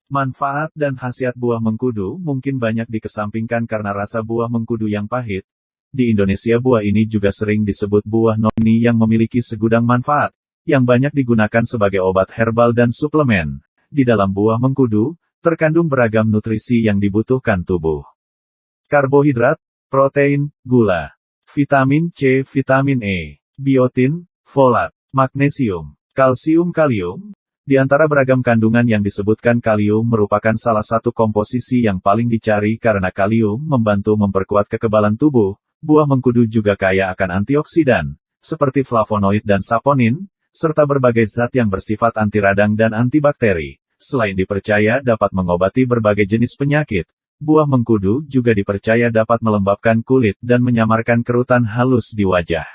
Manfaat dan khasiat buah mengkudu mungkin banyak dikesampingkan karena rasa buah mengkudu yang pahit. Di Indonesia buah ini juga sering disebut buah noni yang memiliki segudang manfaat, yang banyak digunakan sebagai obat herbal dan suplemen. Di dalam buah mengkudu, terkandung beragam nutrisi yang dibutuhkan tubuh. Karbohidrat, protein, gula, vitamin C, vitamin E, biotin, folat, magnesium, kalsium, kalium. Di antara beragam kandungan yang disebutkan, kalium merupakan salah satu komposisi yang paling dicari karena kalium membantu memperkuat kekebalan tubuh. Buah mengkudu juga kaya akan antioksidan, seperti flavonoid dan saponin, serta berbagai zat yang bersifat anti radang dan antibakteri. Selain dipercaya dapat mengobati berbagai jenis penyakit, buah mengkudu juga dipercaya dapat melembabkan kulit dan menyamarkan kerutan halus di wajah.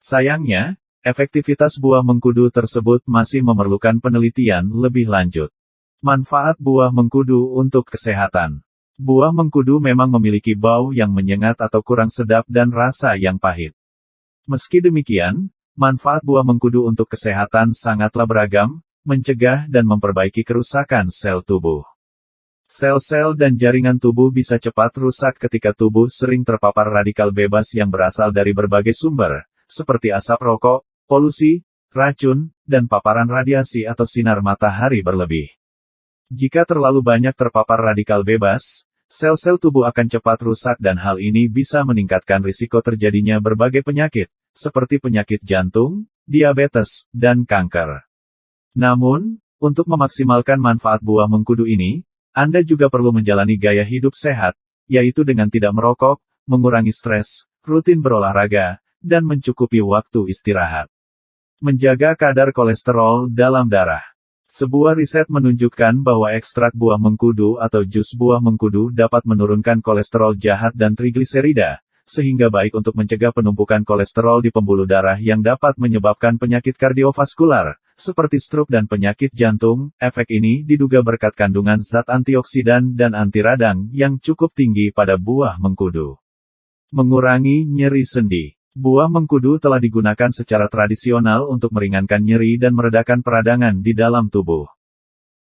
Sayangnya, efektivitas buah mengkudu tersebut masih memerlukan penelitian lebih lanjut. Manfaat buah mengkudu untuk kesehatan. Buah mengkudu memang memiliki bau yang menyengat atau kurang sedap dan rasa yang pahit. Meski demikian, manfaat buah mengkudu untuk kesehatan sangatlah beragam, mencegah dan memperbaiki kerusakan sel tubuh. Sel-sel dan jaringan tubuh bisa cepat rusak ketika tubuh sering terpapar radikal bebas yang berasal dari berbagai sumber, seperti asap rokok, polusi, racun, dan paparan radiasi atau sinar matahari berlebih. Jika terlalu banyak terpapar radikal bebas, sel-sel tubuh akan cepat rusak dan hal ini bisa meningkatkan risiko terjadinya berbagai penyakit, seperti penyakit jantung, diabetes, dan kanker. Namun, untuk memaksimalkan manfaat buah mengkudu ini, Anda juga perlu menjalani gaya hidup sehat, yaitu dengan tidak merokok, mengurangi stres, rutin berolahraga, dan mencukupi waktu istirahat. Menjaga kadar kolesterol dalam darah. Sebuah riset menunjukkan bahwa ekstrak buah mengkudu atau jus buah mengkudu dapat menurunkan kolesterol jahat dan trigliserida, sehingga baik untuk mencegah penumpukan kolesterol di pembuluh darah yang dapat menyebabkan penyakit kardiovaskular, seperti stroke dan penyakit jantung. Efek ini diduga berkat kandungan zat antioksidan dan anti radang yang cukup tinggi pada buah mengkudu. Mengurangi nyeri sendi. Buah mengkudu telah digunakan secara tradisional untuk meringankan nyeri dan meredakan peradangan di dalam tubuh.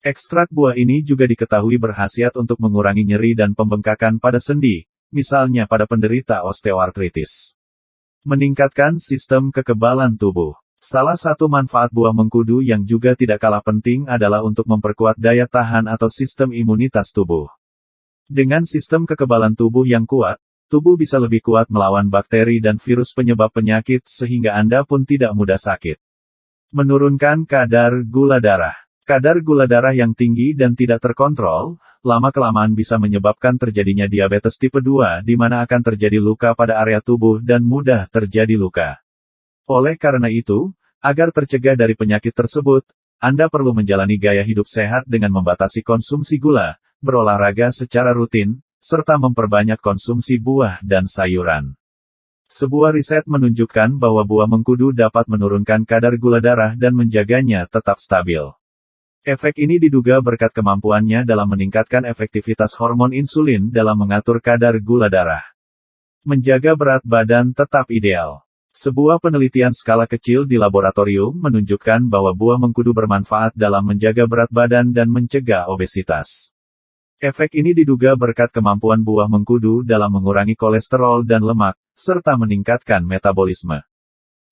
Ekstrak buah ini juga diketahui berkhasiat untuk mengurangi nyeri dan pembengkakan pada sendi, misalnya pada penderita osteoartritis. Meningkatkan sistem kekebalan tubuh. Salah satu manfaat buah mengkudu yang juga tidak kalah penting adalah untuk memperkuat daya tahan atau sistem imunitas tubuh. Dengan sistem kekebalan tubuh yang kuat, tubuh bisa lebih kuat melawan bakteri dan virus penyebab penyakit sehingga Anda pun tidak mudah sakit. Menurunkan kadar gula darah. Kadar gula darah yang tinggi dan tidak terkontrol, lama-kelamaan bisa menyebabkan terjadinya diabetes tipe 2 di mana akan terjadi luka pada area tubuh dan mudah terjadi luka. Oleh karena itu, agar tercegah dari penyakit tersebut, Anda perlu menjalani gaya hidup sehat dengan membatasi konsumsi gula, berolahraga secara rutin, serta memperbanyak konsumsi buah dan sayuran. Sebuah riset menunjukkan bahwa buah mengkudu dapat menurunkan kadar gula darah dan menjaganya tetap stabil. Efek ini diduga berkat kemampuannya dalam meningkatkan efektivitas hormon insulin dalam mengatur kadar gula darah. Menjaga berat badan tetap ideal. Sebuah penelitian skala kecil di laboratorium menunjukkan bahwa buah mengkudu bermanfaat dalam menjaga berat badan dan mencegah obesitas. Efek ini diduga berkat kemampuan buah mengkudu dalam mengurangi kolesterol dan lemak, serta meningkatkan metabolisme.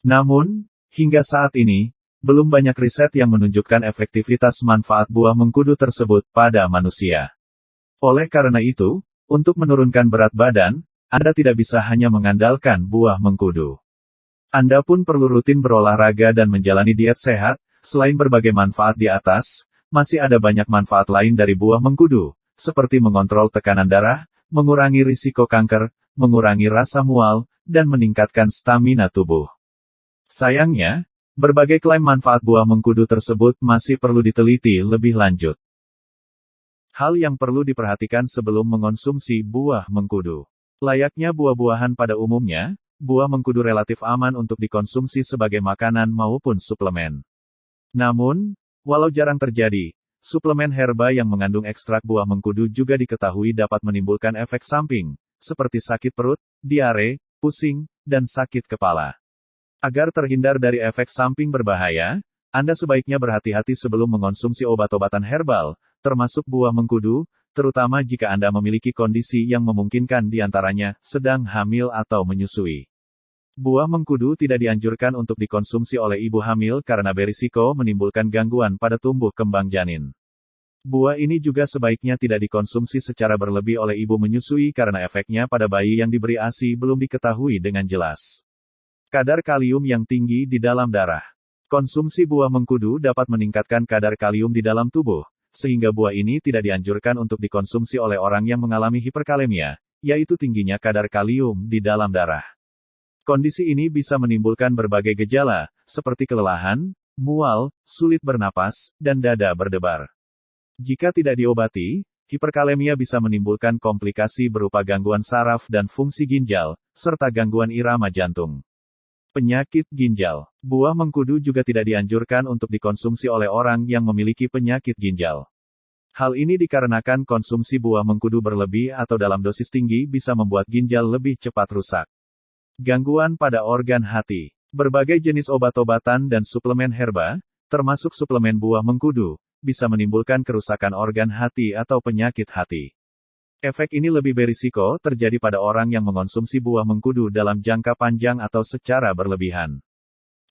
Namun, hingga saat ini, belum banyak riset yang menunjukkan efektivitas manfaat buah mengkudu tersebut pada manusia. Oleh karena itu, untuk menurunkan berat badan, Anda tidak bisa hanya mengandalkan buah mengkudu. Anda pun perlu rutin berolahraga dan menjalani diet sehat. Selain berbagai manfaat di atas, masih ada banyak manfaat lain dari buah mengkudu, seperti mengontrol tekanan darah, mengurangi risiko kanker, mengurangi rasa mual, dan meningkatkan stamina tubuh. Sayangnya, berbagai klaim manfaat buah mengkudu tersebut masih perlu diteliti lebih lanjut. Hal yang perlu diperhatikan sebelum mengonsumsi buah mengkudu. Layaknya buah-buahan pada umumnya, buah mengkudu relatif aman untuk dikonsumsi sebagai makanan maupun suplemen. Namun, walau jarang terjadi, suplemen herba yang mengandung ekstrak buah mengkudu juga diketahui dapat menimbulkan efek samping, seperti sakit perut, diare, pusing, dan sakit kepala. Agar terhindar dari efek samping berbahaya, Anda sebaiknya berhati-hati sebelum mengonsumsi obat-obatan herbal, termasuk buah mengkudu, terutama jika Anda memiliki kondisi yang memungkinkan di antaranya, sedang hamil atau menyusui. Buah mengkudu tidak dianjurkan untuk dikonsumsi oleh ibu hamil karena berisiko menimbulkan gangguan pada tumbuh kembang janin. Buah ini juga sebaiknya tidak dikonsumsi secara berlebih oleh ibu menyusui karena efeknya pada bayi yang diberi ASI belum diketahui dengan jelas. Kadar kalium yang tinggi di dalam darah. Konsumsi buah mengkudu dapat meningkatkan kadar kalium di dalam tubuh, sehingga buah ini tidak dianjurkan untuk dikonsumsi oleh orang yang mengalami hiperkalemia, yaitu tingginya kadar kalium di dalam darah. Kondisi ini bisa menimbulkan berbagai gejala, seperti kelelahan, mual, sulit bernapas, dan dada berdebar. Jika tidak diobati, hiperkalemia bisa menimbulkan komplikasi berupa gangguan saraf dan fungsi ginjal, serta gangguan irama jantung. Penyakit ginjal. Buah mengkudu juga tidak dianjurkan untuk dikonsumsi oleh orang yang memiliki penyakit ginjal. Hal ini dikarenakan konsumsi buah mengkudu berlebih atau dalam dosis tinggi bisa membuat ginjal lebih cepat rusak. Gangguan pada organ hati. Berbagai jenis obat-obatan dan suplemen herba, termasuk suplemen buah mengkudu, bisa menimbulkan kerusakan organ hati atau penyakit hati. Efek ini lebih berisiko terjadi pada orang yang mengonsumsi buah mengkudu dalam jangka panjang atau secara berlebihan.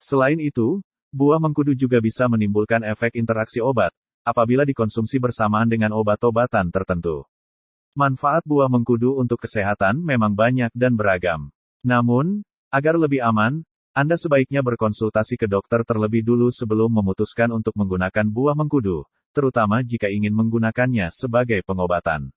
Selain itu, buah mengkudu juga bisa menimbulkan efek interaksi obat, apabila dikonsumsi bersamaan dengan obat-obatan tertentu. Manfaat buah mengkudu untuk kesehatan memang banyak dan beragam. Namun, agar lebih aman, Anda sebaiknya berkonsultasi ke dokter terlebih dulu sebelum memutuskan untuk menggunakan buah mengkudu, terutama jika ingin menggunakannya sebagai pengobatan.